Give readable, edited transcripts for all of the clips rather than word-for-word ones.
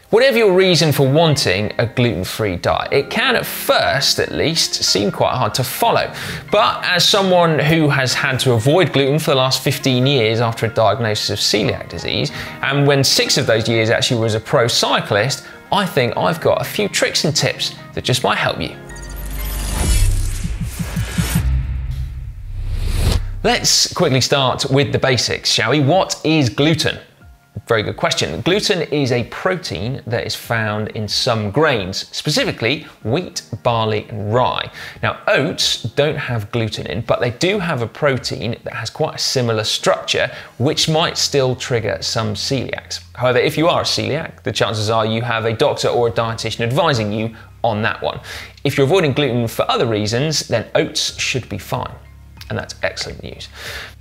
Whatever your reason for wanting a gluten-free diet, it can at first, at least, seem quite hard to follow. But as someone who has had to avoid gluten for the last 15 years after a diagnosis of celiac disease, and when 6 of those years actually was a pro cyclist, I think I've got a few tricks and tips that just might help you. Let's quickly start with the basics, shall we? What is gluten? Very good question. Gluten is a protein that is found in some grains, specifically wheat, barley and rye. Now, oats don't have gluten in, but they do have a protein that has quite a similar structure, which might still trigger some celiacs. However, if you are a celiac, the chances are you have a doctor or a dietitian advising you on that one. If you're avoiding gluten for other reasons, then oats should be fine. And that's excellent news.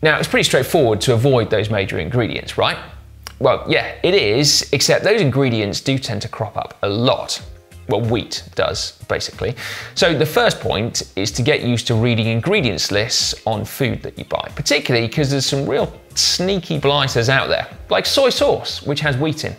Now, it's pretty straightforward to avoid those major ingredients, right? Well, yeah, it is, except those ingredients do tend to crop up a lot. Well, wheat does, basically. So the first point is to get used to reading ingredients lists on food that you buy, particularly because there's some real sneaky blighters out there, like soy sauce, which has wheat in.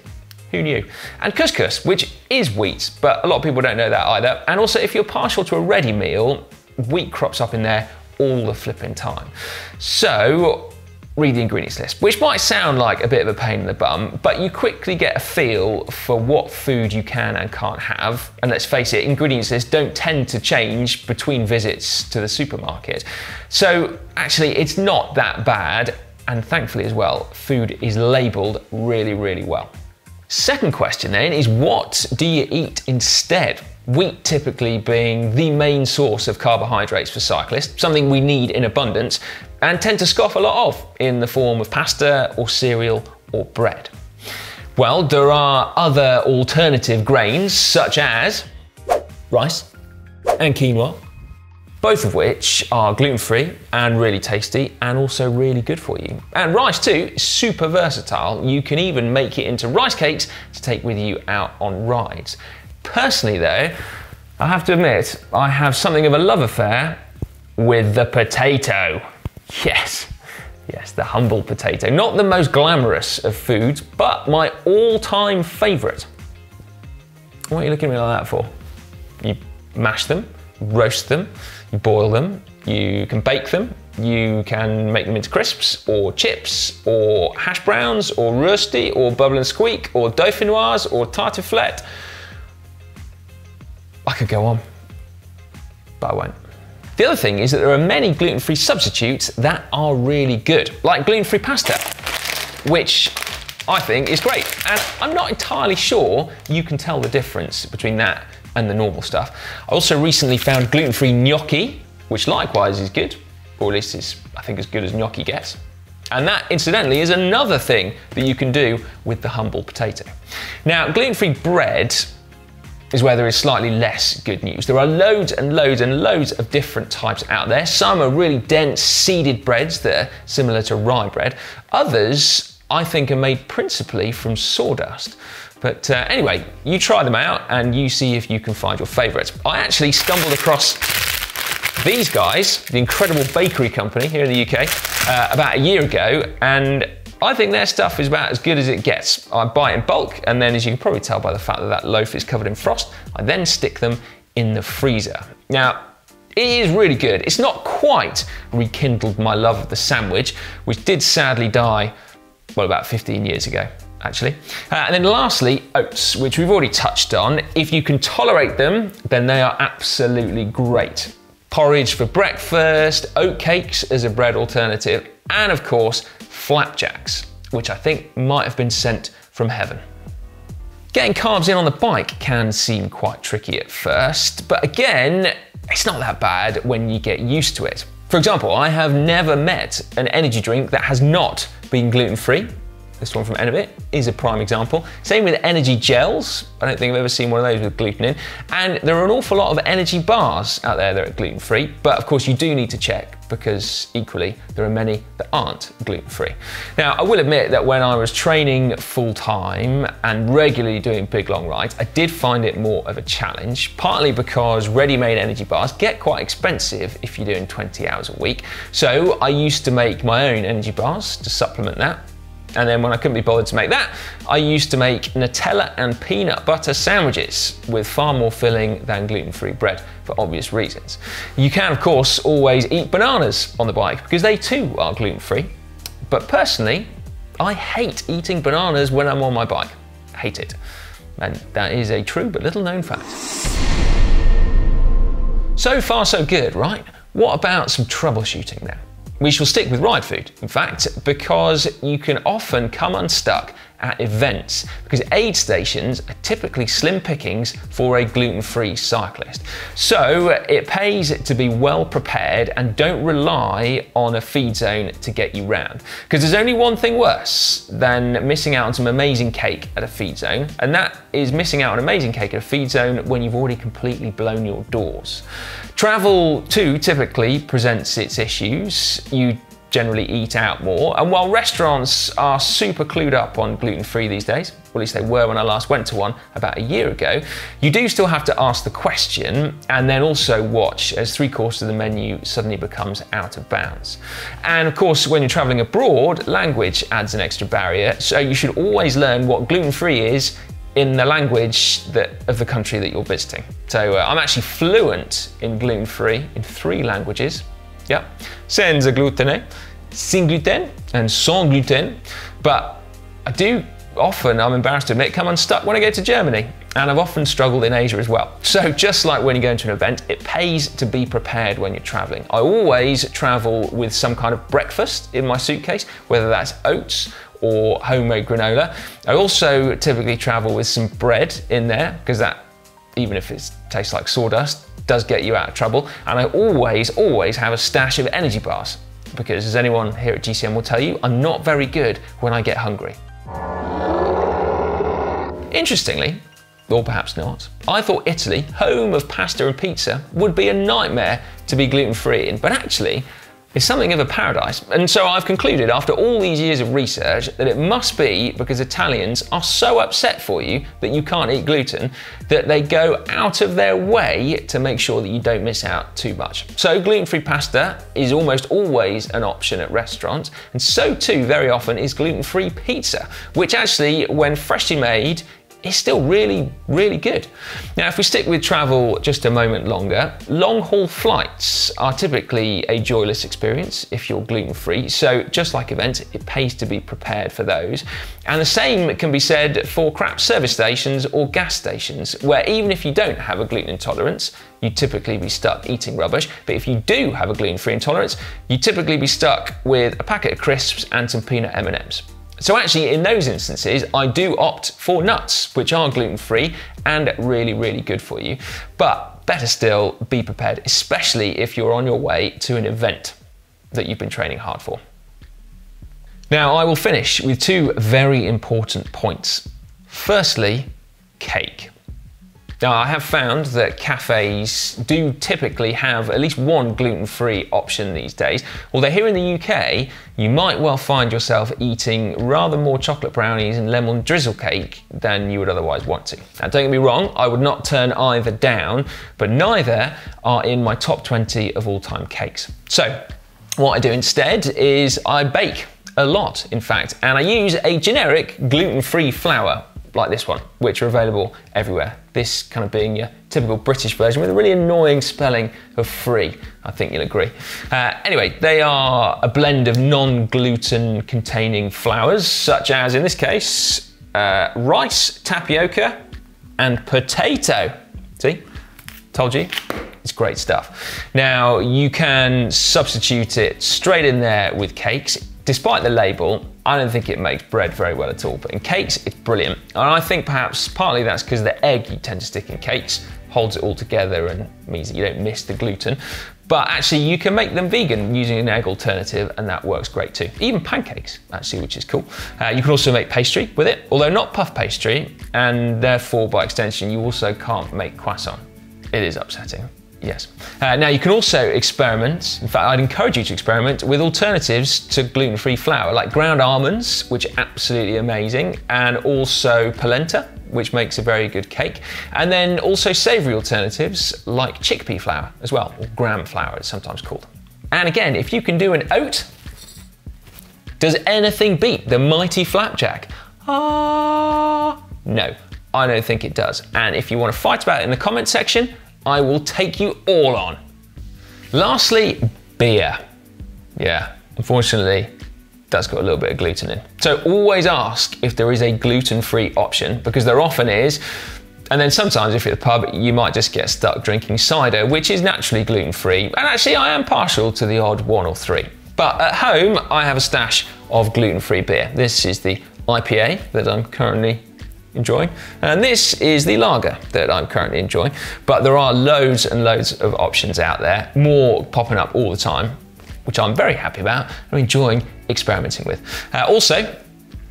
Who knew? And couscous, which is wheat, but a lot of people don't know that either. And also, if you're partial to a ready meal, wheat crops up in there all the flipping time. So, read the ingredients list, which might sound like a bit of a pain in the bum, but you quickly get a feel for what food you can and can't have. And let's face it, ingredients lists don't tend to change between visits to the supermarket. So actually, it's not that bad. And thankfully as well, food is labeled really, really well. Second question then is, what do you eat instead? Wheat typically being the main source of carbohydrates for cyclists, something we need in abundance and tend to scoff a lot of in the form of pasta or cereal or bread. Well, there are other alternative grains such as rice and quinoa, both of which are gluten-free and really tasty and also really good for you. And rice too is super versatile. You can even make it into rice cakes to take with you out on rides. Personally though, I have to admit, I have something of a love affair with the potato. Yes, the humble potato. Not the most glamorous of foods, but my all-time favourite. What are you looking at me like that for? You mash them, roast them, you boil them, you can bake them, you can make them into crisps or chips or hash browns or rösti or bubble and squeak or dauphinoise or tartiflette. I could go on, but I won't. The other thing is that there are many gluten-free substitutes that are really good, like gluten-free pasta, which I think is great. And I'm not entirely sure you can tell the difference between that and the normal stuff. I also recently found gluten-free gnocchi, which likewise is good, or at least is, I think, as good as gnocchi gets. And that, incidentally, is another thing that you can do with the humble potato. Now, gluten-free bread is where there is slightly less good news. There are loads and loads and loads of different types out there. Some are really dense seeded breads that are similar to rye bread. Others, I think, are made principally from sawdust. But anyway, you try them out and you see if you can find your favorites. I actually stumbled across these guys, the incredible bakery company here in the UK, about a year ago, and I think their stuff is about as good as it gets. I buy it in bulk, and then, as you can probably tell by the fact that that loaf is covered in frost, I then stick them in the freezer. Now, it is really good. It's not quite rekindled my love of the sandwich, which did sadly die, well, about 15 years ago, actually. And then lastly, oats, which we've already touched on. If you can tolerate them, then they are absolutely great. Porridge for breakfast, oat cakes as a bread alternative, and of course, flapjacks, which I think might have been sent from heaven. Getting carbs in on the bike can seem quite tricky at first, but again, it's not that bad when you get used to it. For example, I have never met an energy drink that has not been gluten-free. This one from Enabit is a prime example. Same with energy gels. I don't think I've ever seen one of those with gluten in. And there are an awful lot of energy bars out there that are gluten-free, but of course you do need to check because equally there are many that aren't gluten-free. Now, I will admit that when I was training full-time and regularly doing big long rides, I did find it more of a challenge, partly because ready-made energy bars get quite expensive if you're doing 20 hours a week. So I used to make my own energy bars to supplement that. And then when I couldn't be bothered to make that, I used to make Nutella and peanut butter sandwiches with far more filling than gluten-free bread for obvious reasons. You can, of course, always eat bananas on the bike because they too are gluten-free. But personally, I hate eating bananas when I'm on my bike. Hate it. And that is a true but little known fact. So far so good, right? What about some troubleshooting now? We shall stick with ride food, in fact, because you can often come unstuck at events because aid stations are typically slim pickings for a gluten-free cyclist. So it pays to be well prepared and don't rely on a feed zone to get you round. Because there's only one thing worse than missing out on some amazing cake at a feed zone, and that is missing out on amazing cake at a feed zone when you've already completely blown your doors. Travel too typically presents its issues. You generally eat out more, and while restaurants are super clued up on gluten-free these days, or at least they were when I last went to one about a year ago, you do still have to ask the question and then also watch as 3/4 of the menu suddenly becomes out of bounds. And of course, when you're traveling abroad, language adds an extra barrier, so you should always learn what gluten-free is in the language of the country that you're visiting. So I'm actually fluent in gluten-free in 3 languages. Yeah, senza glutine, sin gluten, and sans gluten. But I do often, I'm embarrassed to admit, come unstuck when I go to Germany. And I've often struggled in Asia as well. So just like when you go into an event, it pays to be prepared when you're traveling. I always travel with some kind of breakfast in my suitcase, whether that's oats or homemade granola. I also typically travel with some bread in there, because that, even if it tastes like sawdust, does get you out of trouble. And I always have a stash of energy bars, because as anyone here at GCN will tell you, I'm not very good when I get hungry. Interestingly, or perhaps not, I thought Italy, home of pasta and pizza, would be a nightmare to be gluten-free in, but actually, it's something of a paradise. And so I've concluded after all these years of research that it must be because Italians are so upset for you that you can't eat gluten that they go out of their way to make sure that you don't miss out too much. So gluten-free pasta is almost always an option at restaurants, and so too very often is gluten-free pizza, which actually, when freshly made, is still really, really good. Now, if we stick with travel just a moment longer, long-haul flights are typically a joyless experience if you're gluten-free. So just like events, it pays to be prepared for those. And the same can be said for crap service stations or gas stations, where even if you don't have a gluten intolerance, you'd typically be stuck eating rubbish. But if you do have a gluten-free intolerance, you'd typically be stuck with a packet of crisps and some peanut M&Ms. So actually, in those instances, I do opt for nuts, which are gluten-free and really, really good for you. But better still, be prepared, especially if you're on your way to an event that you've been training hard for. Now, I will finish with 2 very important points. Firstly, cake. Now, I have found that cafes do typically have at least one gluten-free option these days, although here in the UK, you might well find yourself eating rather more chocolate brownies and lemon drizzle cake than you would otherwise want to. Now, don't get me wrong, I would not turn either down, but neither are in my top 20 of all-time cakes. So, what I do instead is I bake a lot, in fact, and I use a generic gluten-free flour, like this one, which are available everywhere. This kind of being your typical British version with a really annoying spelling of free, I think you'll agree. Anyway, they are a blend of non-gluten containing flours, such as, in this case, rice, tapioca, and potato. See? Told you. It's great stuff. Now, you can substitute it straight in there with cakes. Despite the label, I don't think it makes bread very well at all, but in cakes, it's brilliant. And I think perhaps partly that's because the egg you tend to stick in cakes holds it all together and means that you don't miss the gluten. But actually, you can make them vegan using an egg alternative, and that works great too. Even pancakes, actually, which is cool. You can also make pastry with it, although not puff pastry, and therefore, by extension, you also can't make croissant. It is upsetting. Yes. Now you can also experiment, in fact I'd encourage you to experiment with alternatives to gluten-free flour, like ground almonds, which are absolutely amazing, and also polenta, which makes a very good cake, and then also savoury alternatives like chickpea flour as well, or gram flour it's sometimes called. And again, if you can do an oat, Does anything beat the mighty flapjack? No, I don't think it does. And if you want to fight about it in the comment section, I will take you all on. Lastly, beer. Yeah, unfortunately, that's got a little bit of gluten in. So always ask if there is a gluten-free option, because there often is. And then sometimes if you're at the pub, you might just get stuck drinking cider, which is naturally gluten-free. And actually I am partial to the odd 1 or 3. But at home, I have a stash of gluten-free beer. This is the IPA that I'm currently enjoying. And this is the lager that I'm currently enjoying. But there are loads and loads of options out there, more popping up all the time, which I'm very happy about and enjoying experimenting with. Also,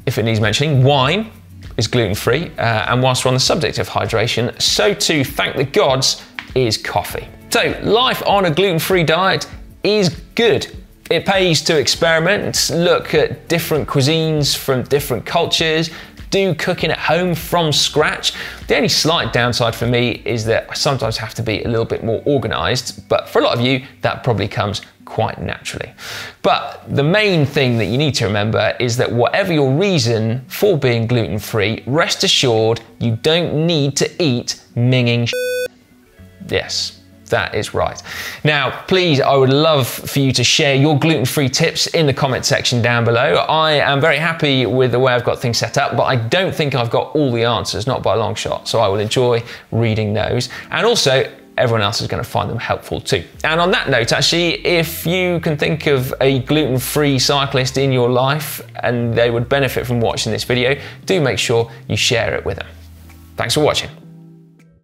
if it needs mentioning, wine is gluten-free. And whilst we're on the subject of hydration, so too, thank the gods, is coffee. So life on a gluten-free diet is good. It pays to experiment, look at different cuisines from different cultures, do cooking at home from scratch. The only slight downside for me is that I sometimes have to be a little bit more organized, but for a lot of you, that probably comes quite naturally. But the main thing that you need to remember is that whatever your reason for being gluten-free, rest assured you don't need to eat minging shit. Yes. That is right. Now, please, I would love for you to share your gluten-free tips in the comment section down below. I am very happy with the way I've got things set up, but I don't think I've got all the answers, not by a long shot. So I will enjoy reading those. And also, everyone else is going to find them helpful too. And on that note, actually, if you can think of a gluten-free cyclist in your life and they would benefit from watching this video, do make sure you share it with them. Thanks for watching.